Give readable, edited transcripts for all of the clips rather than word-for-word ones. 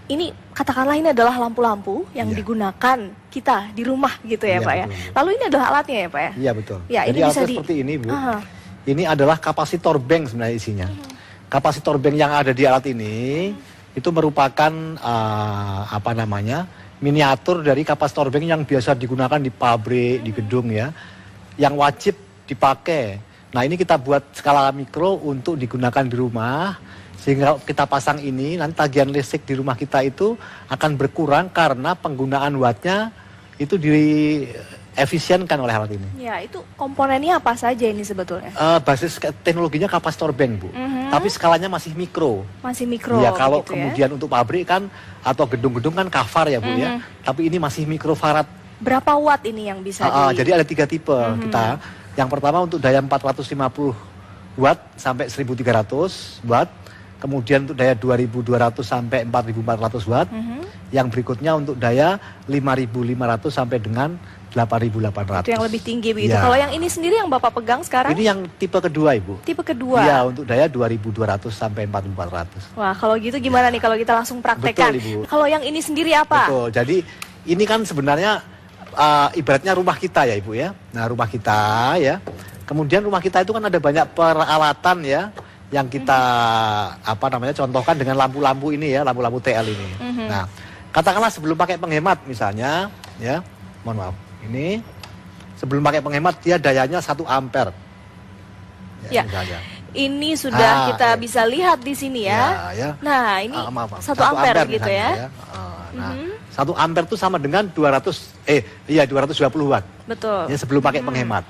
ini katakanlah ini adalah lampu-lampu yang digunakan kita di rumah gitu ya Pak ya. Betul. Lalu ini adalah alatnya ya Pak ya? Iya betul. Ya, jadi ini bisa alatnya seperti ini Bu. Ini adalah kapasitor bank sebenarnya isinya. Kapasitor bank yang ada di alat ini itu merupakan apa namanya, miniatur dari kapasitor bank yang biasa digunakan di pabrik, di gedung ya, yang wajib dipakai. Nah ini kita buat skala mikro untuk digunakan di rumah, sehingga kita pasang ini nanti tagihan listrik di rumah kita itu akan berkurang karena penggunaan wattnya itu diefisienkan oleh alat ini. Ya, itu komponennya apa saja ini sebetulnya? Basis teknologinya kapasitor bank Bu, tapi skalanya masih mikro. Masih mikro. Ya kalau gitu kemudian untuk pabrik kan atau gedung-gedung kan kafar ya Bu ya, tapi ini masih mikrofarad. Berapa watt ini yang bisa Jadi ada 3 tipe kita. Yang pertama untuk daya 450 watt sampai 1300 watt. Kemudian untuk daya 2200 sampai 4400 watt. Yang berikutnya untuk daya 5500 sampai dengan 8800. Itu yang lebih tinggi begitu. Ya. Kalau yang ini sendiri yang Bapak pegang sekarang? Ini yang tipe kedua Ibu. Tipe kedua. Iya, untuk daya 2200 sampai 4400. Wah, kalau gitu gimana nih kalau kita langsung praktekkan? Betul, Ibu. Kalau yang ini sendiri apa? Betul. Jadi ini kan sebenarnya ibaratnya rumah kita ya Ibu ya. Nah, rumah kita ya. Kemudian rumah kita itu kan ada banyak peralatan ya yang kita apa namanya contohkan dengan lampu-lampu ini ya, lampu-lampu TL ini. Nah, katakanlah sebelum pakai penghemat misalnya ya. Mohon maaf. Ini sebelum pakai penghemat dia dayanya 1 ampere. Ya. Misalnya. Ini sudah kita bisa lihat di sini ya. Ya. Nah, ini 1 ampere gitu ya. Nah, 1 ampere itu sama dengan 220 watt. Betul. Ya, sebelum pakai penghemat.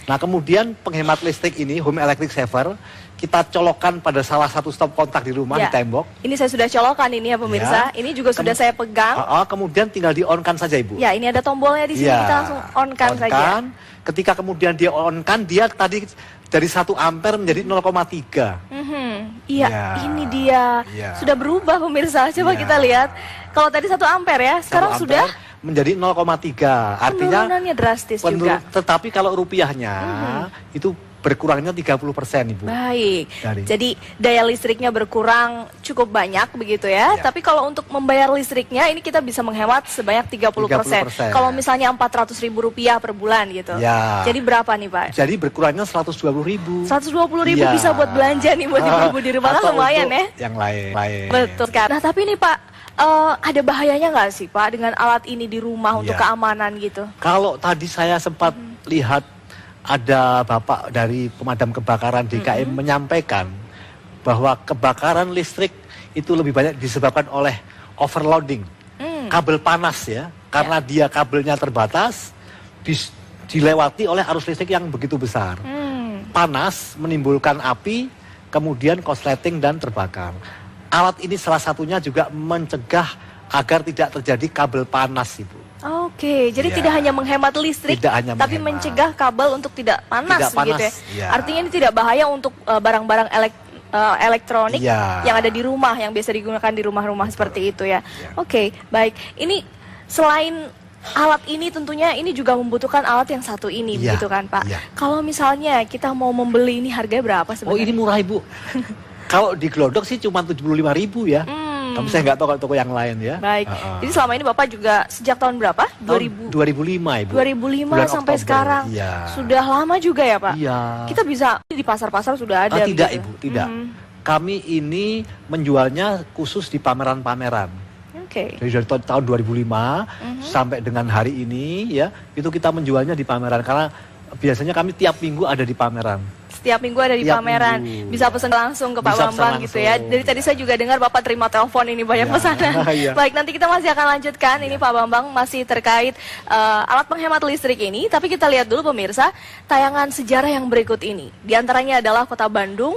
Nah, kemudian penghemat listrik ini, home electric saver, kita colokkan pada salah satu stop kontak di rumah, di tembok. Ini saya sudah colokkan ini ya pemirsa. Ini juga sudah saya pegang. Kemudian tinggal di-on-kan saja Ibu. Ya, ini ada tombolnya di sini, kita langsung on-kan saja. Ketika kemudian dia on-kan, dia tadi dari 1 ampere menjadi 0,3. Iya, ini dia. Sudah berubah pemirsa. Coba kita lihat. Kalau tadi 1 ampere ya, sekarang sudah menjadi 0,3. Artinya penurunannya drastis juga. Tetapi kalau rupiahnya itu berkurangnya 30% Ibu. Baik. Jadi daya listriknya berkurang cukup banyak begitu ya. Tapi kalau untuk membayar listriknya ini kita bisa menghemat sebanyak 30%. Kalau misalnya Rp400.000 per bulan gitu. Jadi berapa nih Pak? Jadi berkurangnya 120.000. 120.000 bisa buat belanja nih buat ibu-ibu di rumah kan lumayan ya. Yang lain. Betul sekali. Nah, tapi nih Pak, ada bahayanya nggak sih Pak dengan alat ini di rumah untuk keamanan gitu? Kalau tadi saya sempat lihat ada Bapak dari pemadam kebakaran DKI menyampaikan bahwa kebakaran listrik itu lebih banyak disebabkan oleh overloading, kabel panas ya, karena dia kabelnya terbatas, dilewati oleh arus listrik yang begitu besar. Panas menimbulkan api, kemudian korsleting dan terbakar. Alat ini salah satunya juga mencegah agar tidak terjadi kabel panas Ibu. Oke, jadi tidak hanya menghemat listrik, tapi mencegah kabel untuk tidak panas gitu ya. Artinya ini tidak bahaya untuk barang-barang elektronik yang ada di rumah, yang biasa digunakan di rumah-rumah seperti itu ya. Oke, baik. Ini selain alat ini tentunya ini juga membutuhkan alat yang satu ini, begitu kan Pak? Kalau misalnya kita mau membeli ini harganya berapa sebenarnya? Oh ini murah Ibu. Kalau di Glodok sih cuma 75.000 ya. Tapi saya nggak tahu kalau toko yang lain ya. Baik. Jadi selama ini Bapak juga sejak tahun berapa? 2005 Ibu. 2005 sampai sekarang. Sudah lama juga ya Pak? Iya. Kita bisa di pasar-pasar sudah ada. Tidak Ibu, tidak. Kami ini menjualnya khusus di pameran-pameran. Jadi dari tahun 2005 sampai dengan hari ini ya, itu kita menjualnya di pameran karena biasanya kami tiap minggu ada di pameran. Setiap minggu ada di pameran, bisa pesan langsung ke Pak Bambang gitu ya. Dari tadi saya juga dengar Bapak terima telepon ini banyak pesanan. Baik, nanti kita masih akan lanjutkan. Ini Pak Bambang masih terkait alat penghemat listrik ini. Tapi kita lihat dulu pemirsa, tayangan sejarah yang berikut ini. Di antaranya adalah Kota Bandung.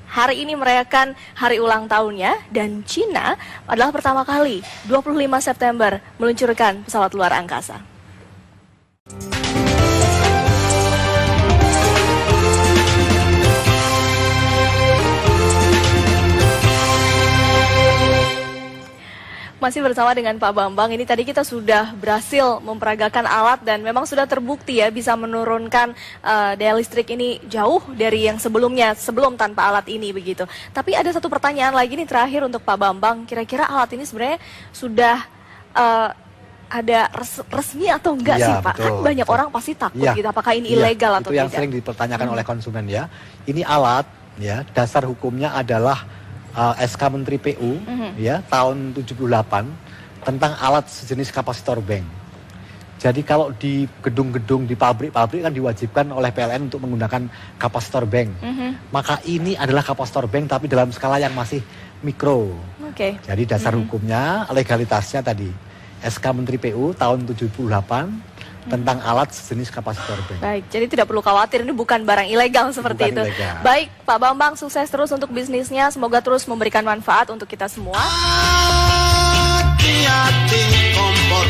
Hari ini merayakan hari ulang tahunnya. Dan Cina adalah pertama kali 25 September meluncurkan pesawat luar angkasa. Masih bersama dengan Pak Bambang, ini tadi kita sudah berhasil memperagakan alat dan memang sudah terbukti ya bisa menurunkan daya listrik ini jauh dari yang sebelumnya, sebelum tanpa alat ini begitu. Tapi ada satu pertanyaan lagi nih terakhir untuk Pak Bambang, kira-kira alat ini sebenarnya sudah ada resmi atau enggak sih Pak? Kan banyak orang pasti takut gitu, apakah ini ilegal atau tidak? Itu yang tidak? sering dipertanyakan oleh konsumen ya. Ini alat ya, dasar hukumnya adalah SK Menteri PU ya tahun 78 tentang alat sejenis kapasitor bank. Jadi kalau di gedung-gedung di pabrik-pabrik kan diwajibkan oleh PLN untuk menggunakan kapasitor bank. Maka ini adalah kapasitor bank tapi dalam skala yang masih mikro. Jadi dasar hukumnya, legalitasnya tadi SK Menteri PU tahun 78 tentang alat sejenis kapasitor bank. Baik, jadi tidak perlu khawatir, ini bukan barang ilegal seperti itu. Ilegal. Baik, Pak Bambang, sukses terus untuk bisnisnya, semoga terus memberikan manfaat untuk kita semua. Hati-hati kompor.